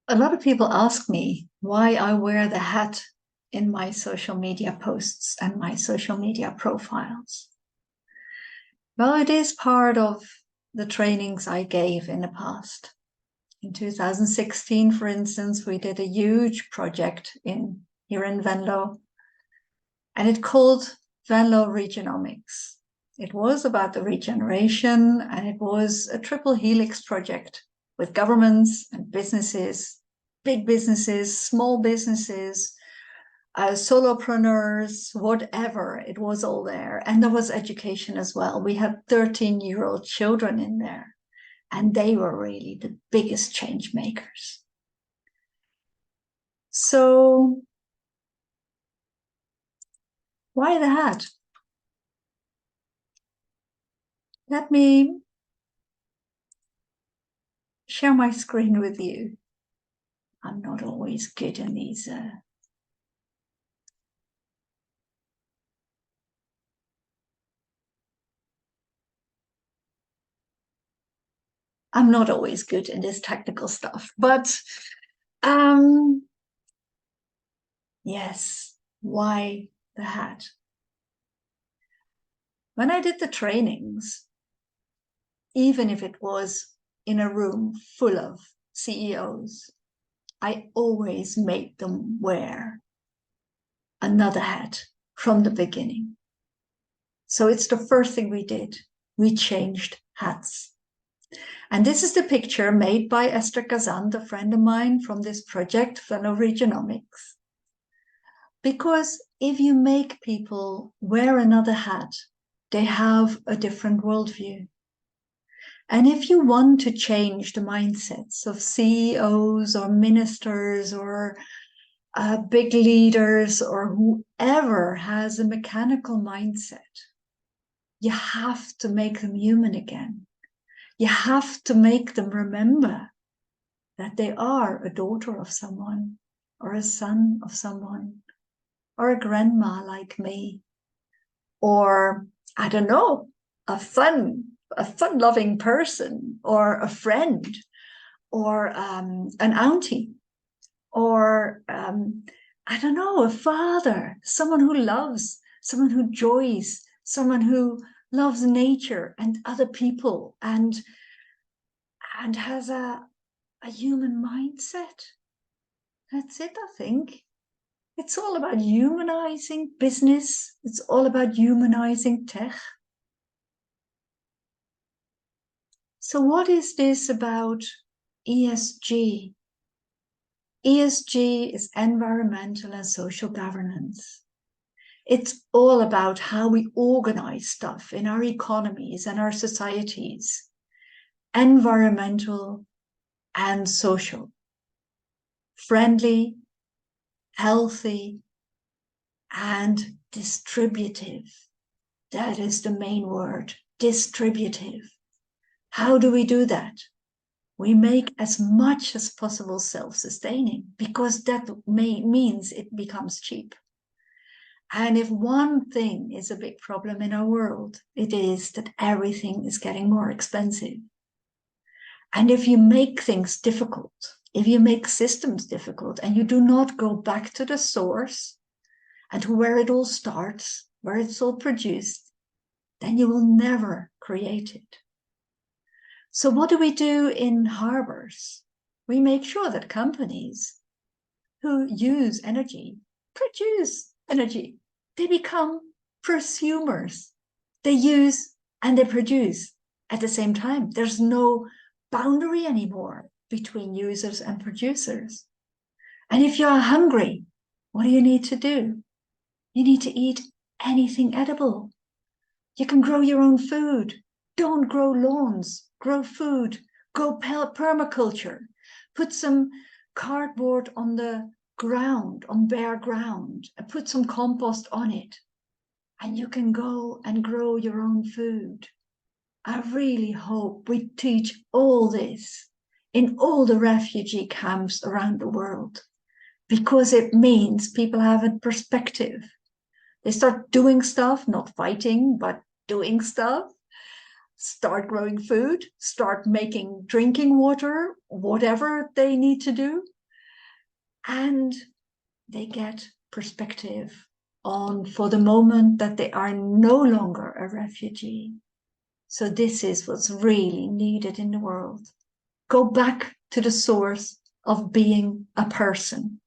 A lot of people ask me why I wear the hat in my social media posts and my social media profiles. Well, it is part of the trainings I gave in the past. In 2016, for instance, we did a huge project here in Venlo, and it called Venlo Regionomics. It was about the regeneration, and it was a triple helix project with governments and businesses, big businesses, small businesses, solopreneurs, whatever. It was all there. And there was education as well. We had 13-year-old children in there, and they were really the biggest change makers. So why the hat? Let me share my screen with you. I'm not always good in these. I'm not always good in this technical stuff, but yes, why the hat? When I did the trainings, even if it was in a room full of CEOs, I always made them wear another hat from the beginning. So it's the first thing we did. We changed hats. And this is the picture made by Esther Gazant, a friend of mine from this project, Fellow Regionomics. Because if you make people wear another hat, they have a different worldview. And if you want to change the mindsets of CEOs or ministers or big leaders or whoever has a mechanical mindset, you have to make them human again. You have to make them remember that they are a daughter of someone or a son of someone or a grandma like me, or I don't know, a fun-loving person, or a friend, or an auntie, or I don't know, a father, someone who loves, someone who joys, someone who loves nature and other people, and has a human mindset. That's it, I think. It's all about humanizing business. It's all about humanizing tech. So what is this about ESG? ESG is environmental and social governance. It's all about how we organize stuff in our economies and our societies, environmental and social, friendly, healthy, and distributive. That is the main word, distributive. How do we do that? We make as much as possible self-sustaining, because that means it becomes cheap. And if one thing is a big problem in our world, it is that everything is getting more expensive. And if you make things difficult, if you make systems difficult, and you do not go back to the source and to where it all starts, where it's all produced, then you will never create it. So what do we do in harbors? We make sure that companies who use energy produce energy. They become prosumers. They use and they produce at the same time. There's no boundary anymore between users and producers. And if you're hungry, what do you need to do? You need to eat anything edible. You can grow your own food. Don't grow lawns, grow food, go permaculture. Put some cardboard on the ground, on bare ground, and put some compost on it. And you can go and grow your own food. I really hope we teach all this in all the refugee camps around the world, because it means people have a perspective. They start doing stuff, not fighting, but doing stuff. Start growing food, start making drinking water, whatever they need to do. and they get perspective on, for the moment, that they are no longer a refugee. So this is what's really needed in the world. Go back to the source of being a person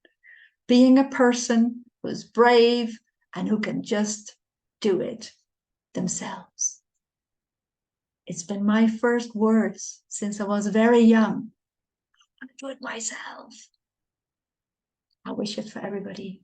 who is brave and who can just do it themselves. It's been my first words since I was very young. I'm going to do it myself. I wish it for everybody.